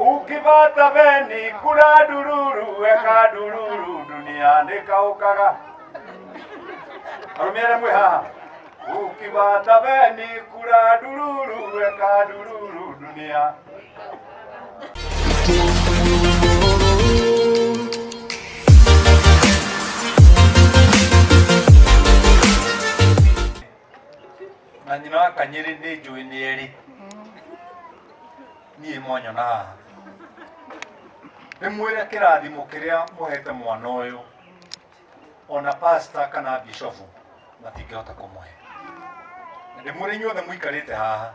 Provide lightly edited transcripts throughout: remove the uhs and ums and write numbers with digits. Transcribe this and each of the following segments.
ukipata beni kula dururu weka dururu duniani kaukaga arumere mweha ukipata beni kula dururu weka dururu dunia na nyina kanyiri ndi njui nieri ni monyo na nimwire kirathimo kiria muhete mwana uyu ona pastor kana bishop matingihota kumuhe ndimwire inyuothe muikarite haha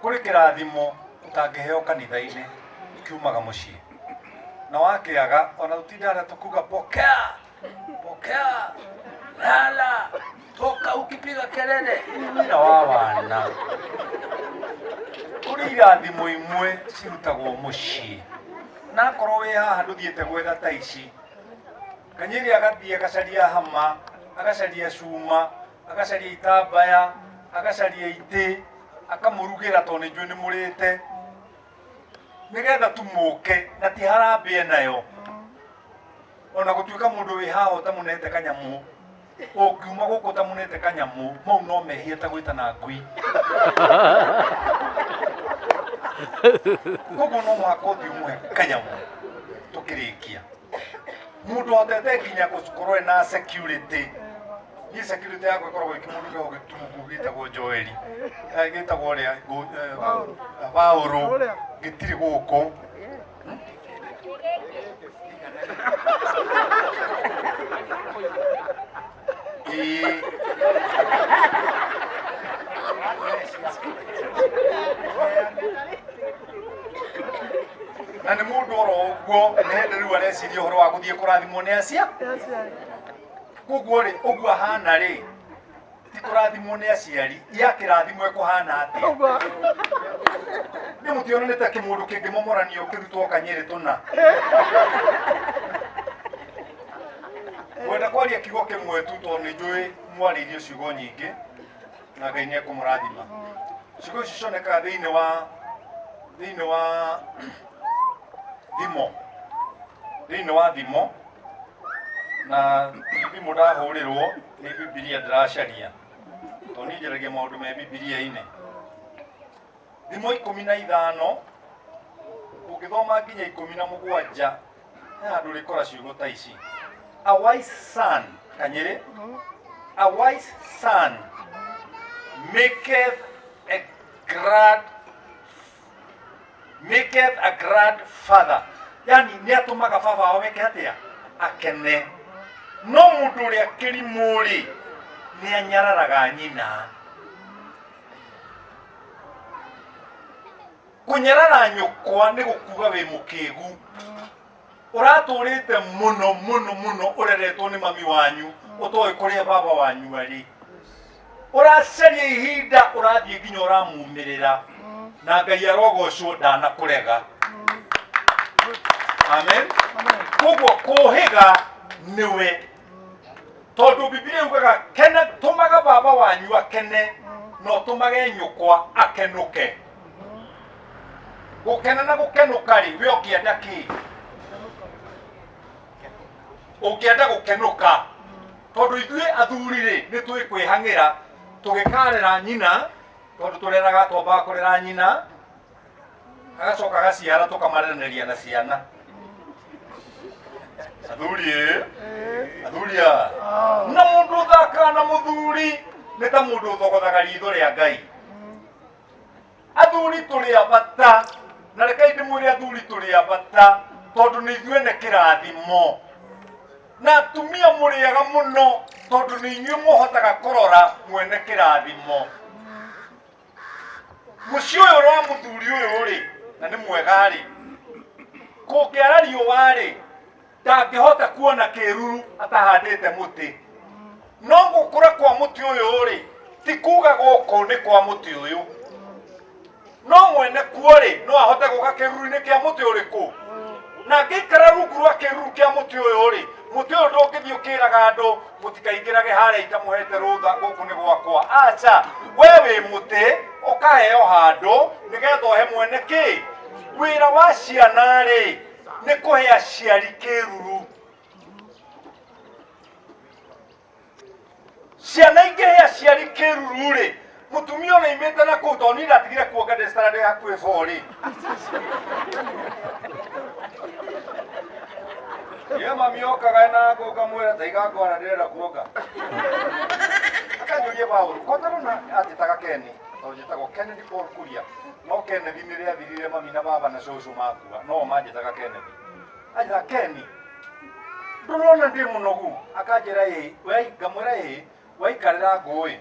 kuri kirathimo utangiheo kanitha-ini kiumaga mucii na wakiaga ona tutindara tukuga pokea pokea lala toka ukipiga kelele na wawana kuri irathimo imwe cirutagwo mucii na korwo wi haha nduthiete gwetha ta ici kanyiri agathie agacaria hama agacaria cuma agacaria itambaya agacaria iti akamurugira tondu ni njui ni murite nigetha tumuke na ti harambie nayo ona gutuika mundu wi haha utamunete kanyamu ukiuma guku utamunete kanyamu mau no mehia ta gwitana ngui koguo no mwaka uthi umwe kanyamu tukirikia mundu hotete nginya gukorwo na security ni security yako ikoragwo ikimundu gitumugu gitagwo Joeli gitagwo ria Paulu gitiri guku na nĩ mũndũ oro ũguo nĩ hĩndĩ rĩu areciria ũhoro wa gũthiĩ kũrathimwo nĩ acia koguo rĩ ũguo ahana rĩ ti kũrathimwo nĩ aciari ya kĩrathimo ĩkũhana atĩa nĩ mũtionanĩte kĩmũndũ kĩngĩmomoranio kĩrutwo Kanyĩrĩ tũna kwenda kwaria kiugo kĩmwe tu tondũ nĩ njũĩ mwarĩirie ciugo nyingĩ na Ngai nĩ ekũmũrathima ciugo ici cionekaga thĩinĩ wa thimo na thimo ndahũrĩrwo nĩ Bibilia ndĩracaria tondũ niĩ njaragia maũndũ me Bibilia-inĩ thimo 15 ũngĩthoma nginya 17 he handũ ũrĩkora ciugo ta ici a wise son Kanyĩrĩ a wise son maketh a glad father yani ni atumaga baba wao weke atia akene no mundu uria kirimuri ni anyararaga nyina kunyarara nyukwa ni gukuga wi mukigu uraturite muno ureretwo ni mami wanyu utoe kuria baba wanyu ari uracaria ihinda urathie nginya uramumirira na Ngai arogocwo ndanakurega amen koguo kuhiga niwe tondu Biblia yugaga kene tumaga baba wanyu akene no tumage nyukwa akenuke gukena na gukenuka ri we ukienda ki ukienda gukenuka tondu ithuĩ athuri ri ni tui kwihangira tugikarera nyina tondu tureraga twambaga kurera nyina agacoka gaciara tukamarereneria na ciana athuria na mundu thaka na muthuri ni ta mundu thogothaga ritho ria Ngai athuri turi abata na rekai ndimwire athuri turi abata tondu ni ithuĩ nĩ kĩrathimo na atumia mũrĩaga mũno tondu nĩ inyuĩ mũhotaga kũrora mwene kĩrathimo muciĩ ũyũ wa mũthuri ũyũ rĩ na nĩ mwega rĩ kũngĩara riũa rĩ ndangĩhota kuona kĩruru atahandĩte mũtĩ no gũkũra kwa mũtĩ ũyũ rĩ ti kuga gũkũ nĩ kwa mũtĩ ũyũ no mwene kuo rĩ no ahote gũka kĩruru-inĩ kĩa mũtĩ ũrĩkũ na ngĩikara rungu rwa kĩruru kĩa mũtĩ ũyũ rĩ mũtĩ ũyũ ndũngĩthiĩ ũkĩraga andũ mũtikaingĩrage harĩa itamũhete rũtha gũkũ nĩ gwakwa aca we wĩ mũtĩ ũkaheo handũ nĩgetha ũhe mwene kĩ wira wa ciana ri ni kuhe aciari kiruru. Ciana ingihe aciari kiruru ri mutumia ona imete na kuu to ni ndatigire kuonga ndestarade hakuhe bori ye mami okaga na ngoga mwera taiga ngora ndirenda kuonga akanjurie Paul kotaro na atitaga Keni to njitagwo Kennedy Paul Kuria no Kennedy ni ria thirire mami na baba na cucu makua no manjitaga Kennedy aja Keni ndurona ndi munogu akanjira ye we ngamwira ye waikarira ngui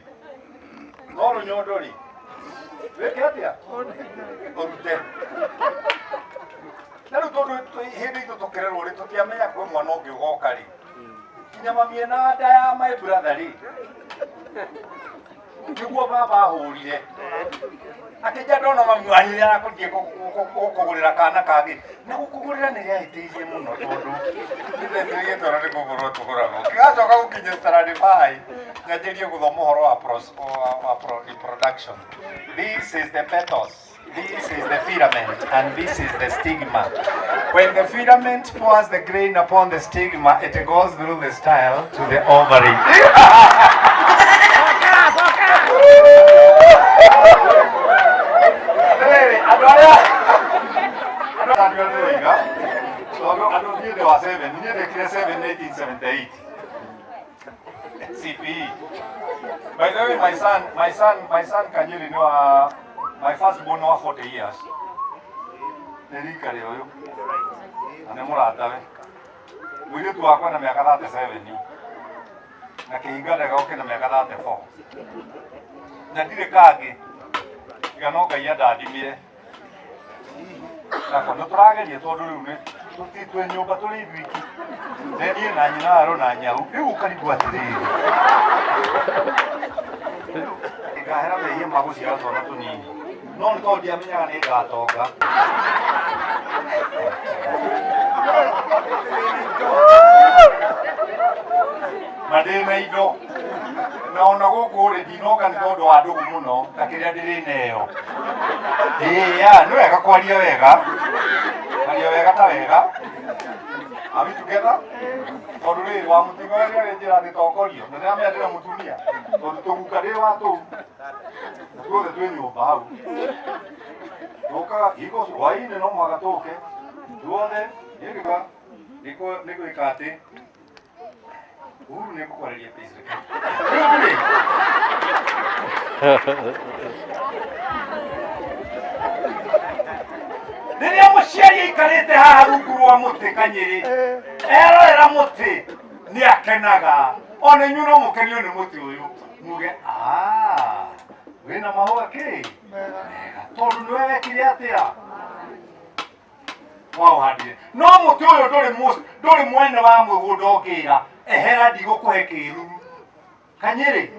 no runyondo ri weke atia orute naru tondu hindi tutokererwo ri tutiamenya kwe mwana ungi ugoka ri kinya mami na nda ya my brother ri niguo baba ahurire akija ndona mami wanyu arakujie kugurira kana kagi na gukugurira ni riahitiirie muno tondu nithethirie toro ni kugurwo tuguragwo kigacoka gukinya staradi bai nyanjirie guthoma uhoro wa reproduction. This is the petals, this is the filament, and this is the stigma. When the filament pours the grain upon the stigma, it goes through the style to the ovary. CPE. By the way, my son Kanyiri no my firstborn no 40 years. Nerika leo yo. Anemurata we. Mwili tu wako na miaka 37 na kiingana gauke na miaka 34. Na ndire kage. Iganoka ya dadimire. Na kono turagerie tondu riu ni tutitwe nyumba turi wiki. Nenie na nyina aro na nyau. Riu ukaribu atiriri. Igahera mehia maguciara twana tunini. No nto ndiamenyaga ni ngatonga. Madena indo. Na ona guku ri ndinoga ni tondu wa ndugu muno na kiria ndiri neyo. Ya no wega kwaria wega. Kwaria wega ta wega. Are we together? Tondu riri wa mutingo ria ri njira thitongorio na ndiramenya ndira mutumia tondu tugukari wa tu tuothe twi nyumba hau tukaga hiko hwaini no mwaga tuke tuothe nigwika ati Uhuru nigukwariria please riria muciari aikarite haha rungu rwa muti Kanyiri erorera muti ni akenaga ona inyu no mukenio ni muti uyu muge wina mahua ki tondu niwe wekire atia wauhandire no muti uyu nduri mwene wa mwigunda ungira ehera ndigukuhe kiruru Kanyiri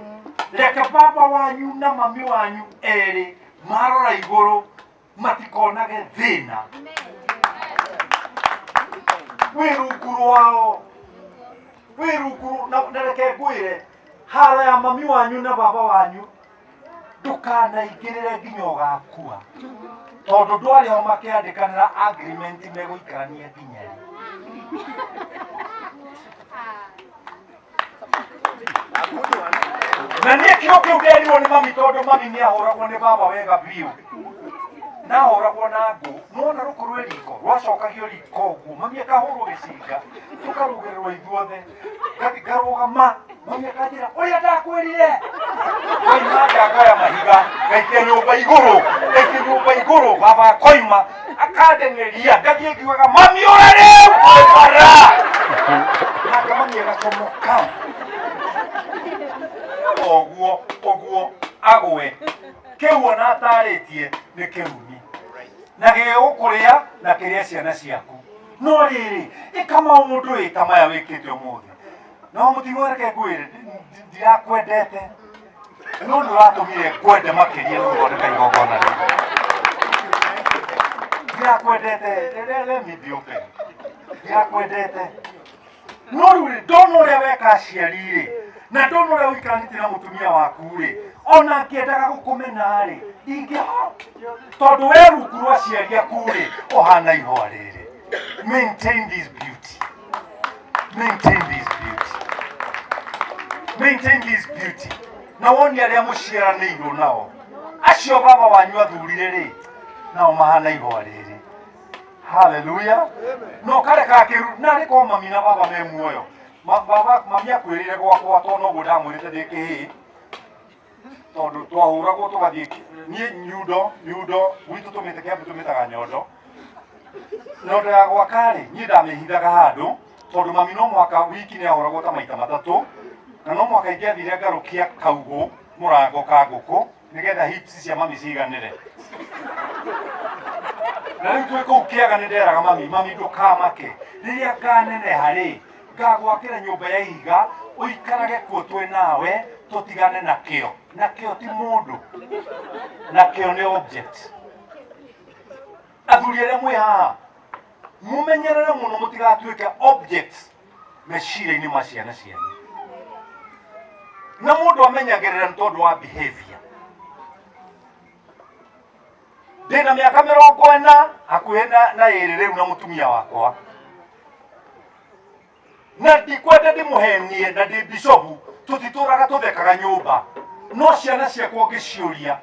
reke baba wanyu na mami wanyu eri marora iguru matikonage thina wirunguru wao wirunguru na reke ngwire hara ya mami wanyu na baba wanyu ndukanaingirire nginya ugakua tondu ndwari ho makiandikanira agreement meguikarania nginya ri na nie kiro kiu nderirwo ni mami tondu mami ni ahuragwo ni baba wega biu na ahuragwo na ngu nona rukorwo riko rwacokagio riko guo mami akahurwo gicinga tukarugirirwo ithuothe ngarugama mami akanjira uria ndakwirire koima ngakaya mahiga ngaikia nyumba iguru baba koima akandengeria ngathie ngiugaga mami ura riu bara nake mami agacomoka oguo agwe kiu ona ataritie ni kirumi na gigukuria na kiria ciana ciaku no riri ikama mundu itamaya wikite umuthi no mutingo reke ngwire ndirakwendete no nduratumire kwende makiria nuthondeka igongona ri ndirakwendete let me be open ndirakwendete no riri ndona uria weka aciari ri na ndona uria uikaranite na mutumia waku ri ona ngiendaga gukumena ri Ingiho tondu we rungu rwa ciaria kuri ohana ihwa riri. Maintain this beauty. Maintain this beauty. Maintain this beauty. Na woni aria muciaranĩirwo nao acio baba wanyu athurire ri nao mahana ihwa riri. Hallelujah. No kare kakiru na riko mami na baba me muoyo. Baba mami akwirire gwakwa tono gudamurite ndiki tondu twahuragwo tugathie nie nyundo gwitu tumite kiambu tumitaga nyondo nyondo ya gwakari nie ndamihithaga handu tondu mami no mwaka wiki ni ahuragwo ta maita matatu na no mwaka ingiathire ngarukia kaugu murango ka nguku nigetha hips cia mami ciganire na riu twiko ukiaga ni nderaga mami ndukamake riria nganene hari ngagwakira nyumba ya ihiga uikarage kuo twe nawe tutigane nakio ti mundu nakio ni object athuri aria mwi haha mumenyerere muno mutigatuike objects meciria-ini ma ciana cianyu na mundu amenyagirira ntondu wa behavior. Ndina miaka 40 hakuhi na iri riu na mutumia wakwa na ndikwenda ndimuhenie na ndi bishopu tutituraga tuthekaga nyumba no ciana ciakwa ngiciuria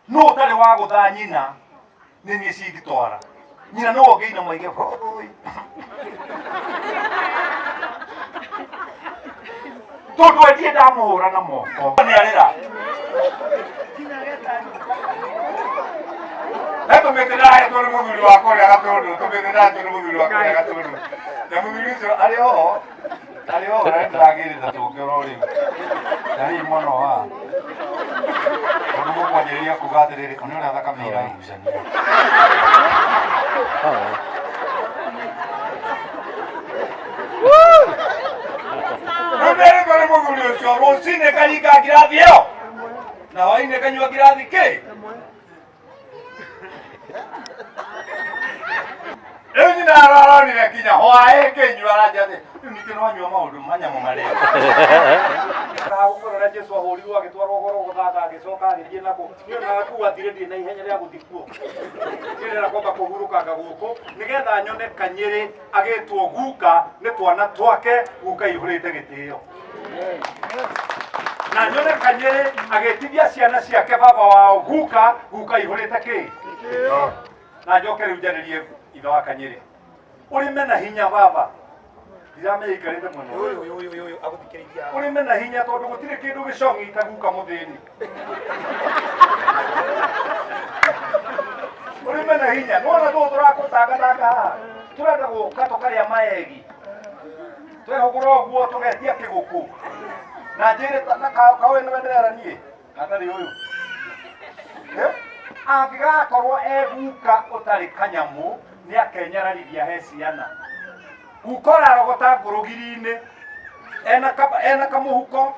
no utari wa gutha nyina ni nie cingitwara nyina no ongeina maige tondu endie ndamuhura na moko ni arira tumĩtĩrahe tũrĩ mũthuri wakwa ũrĩa gatũndũ tumĩtĩrahe tũrĩ mũthuri wakwa ũrĩa gatũndũ na mũthuri ũcio arĩ ho ũrĩa ndĩragĩrĩte tũngĩrwo rĩu na rĩu mũno wa tondũ mũkwanjĩrĩria kuga atĩrĩrĩ ona ũrĩa thakame iragucania rĩu tũrĩ mũthuri ũcio rũcinĩ karinga ngirathi ĩyo na hwainĩ kanyua ngirathi kĩ rĩu nyina aronire kinya hwaĩ ngĩnyua aranjĩra rĩu ningĩ no anyua maũndũ manyamũ marĩa gũkorwo na Jesu ahũrirwo agĩtwarwo goro gũthaka agĩcoka agĩthiĩ nako nakua thire ndirĩ na ihenya rĩa gũthiĩ kuo ngĩrĩra kwamba kũhurũkanga gũkũ nĩgetha nyone Kanyĩrĩ agĩtwo guka nĩ twana twake guka ihũrĩte gĩtĩo na nyone Kanyĩrĩ agĩtithia ciana ciake baba wao guka ihũrĩte kĩ na njoke rĩu njarĩrie ithe wa Kanyĩrĩ ũrĩ mena hinya baba ndiramenya ikarĩte mwena ũyũ agũthikĩrĩria ũrĩ mena hinya tondũ gũtirĩ kĩndũ gĩcong'i ta guka mũthĩni ũrĩ mena hinya nona tũũ tũrakũtangatanga haha tũrenda gũka tũkarĩa maegi twehũgũra ũguo tũgetia kĩgũkũ na njĩrĩ na kawe nĩwe ndĩreranie hatarĩ ũyũ angĩgakorwo guka ũtarĩ kanyamũ nĩ akenyararithia he ciana guka ũrarogota ngũrũgiri-inĩ ena kamũhuko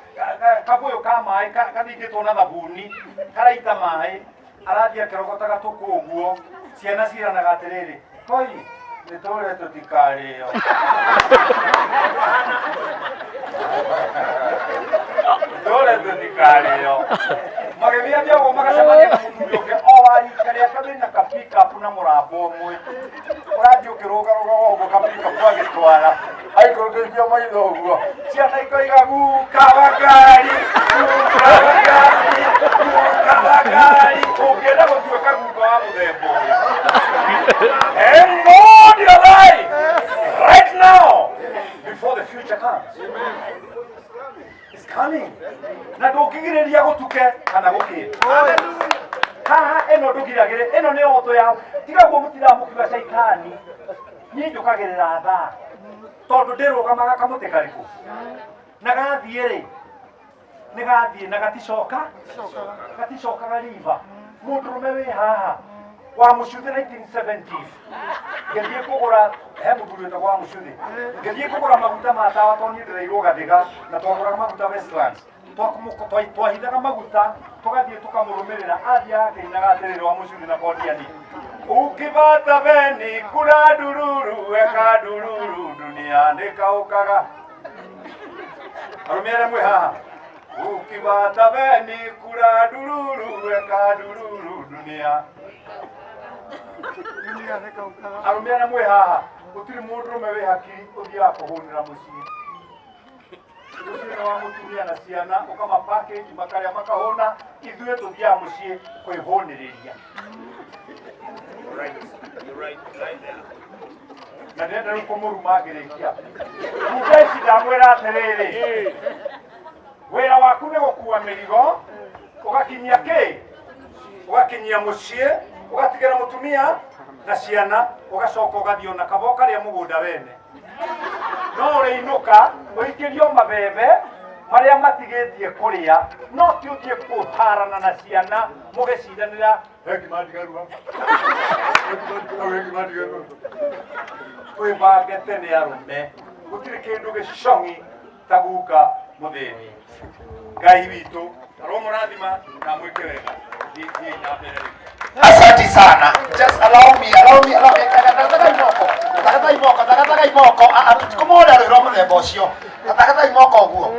kabũyũ ka maĩ kathingĩtwo na thabuni karaita maĩ arathiĩ akĩrogota gatũkũ ũguo ciana ciranaga atĩrĩrĩ toi nĩ tũrĩa tũtikarĩo tũrĩa tũtikarĩo magĩthiĩ ũguo magacemania na mũthuri ũngĩ o warika rĩake mena ka pick-up na mũramba ũmwe ũrathiĩ ũkĩrũgarũga ũguo ka pick-up agĩtwara aikũrũkĩirio maitho ũguo ciana ikoiga guka wa ngari ũngĩenda gũtuĩka guka wa mũthemba ũyũ and Lord your life right now before the future comes. It's coming. Na ndũngĩgirĩria gũtuke kana gũkĩra haha ĩno ndũgiragĩrĩ ĩno nĩ oto ya tiga guo mũtiramũkiuga caitani niĩ njũkagĩrĩra thaa tondũ ndĩrũgamaga kamũtĩ karĩkũ na gathiĩ-rĩ nĩ gathiĩ na gaticokaga riva mũndũrũme wĩ haha wa mũcuthi 1970s ngĩthiĩ kũgũra he mũthuri wĩtagwo wa mũcuthi ngĩthiĩ kũgũra maguta ma tawa tondũ niĩ ndĩrairwo gathiga na twagũraga maguta Westlands twahithaga maguta tũgathiĩ tũkamũrũmĩrĩra athiaga akĩinaga atĩrĩrĩ wa mũcuthi na kondiani ukipata beni kula dururu weka dururu dunia ndĩkaũkaga arũme arĩa mwĩ haha ukibata beni kura dururu weka dururu dunia arumia mwe haha utiri mundu mewe hakiri uthia kuhunira mucii uthira wa mutumia na ciana ukama package makaria makahuna ithue tuthia mucii kwihuniriria right there na ndenda ruko murumagirikia mugeci ndamwira atiriri wira waku ni gukua mirigo ugakinyia ki ugakinyia mucii ugatigira mutumia na ciana ugacoka ugathio na kaboka ria mugunda wene no uriinuka uikirio mabebe maria matigitie kuria no ti uthie kutarana na ciana mugecidanira ekimadigarua wibange tene arume gutiri kindu gicongi ta guka muthini ngai witu aromurathima na mwike wega thiĩ na mbere. Asante sana. Just allow me. Tagata imoko. Kumona rero muthemba ucio. Tagata imoko guo.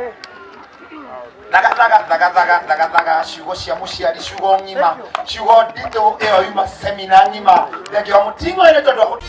Daga ciugo cia muciari ciugo ng'ima ciugo ndito ĩyo yuma semina ng'ima. Thengio mutingo ĩrĩ tondu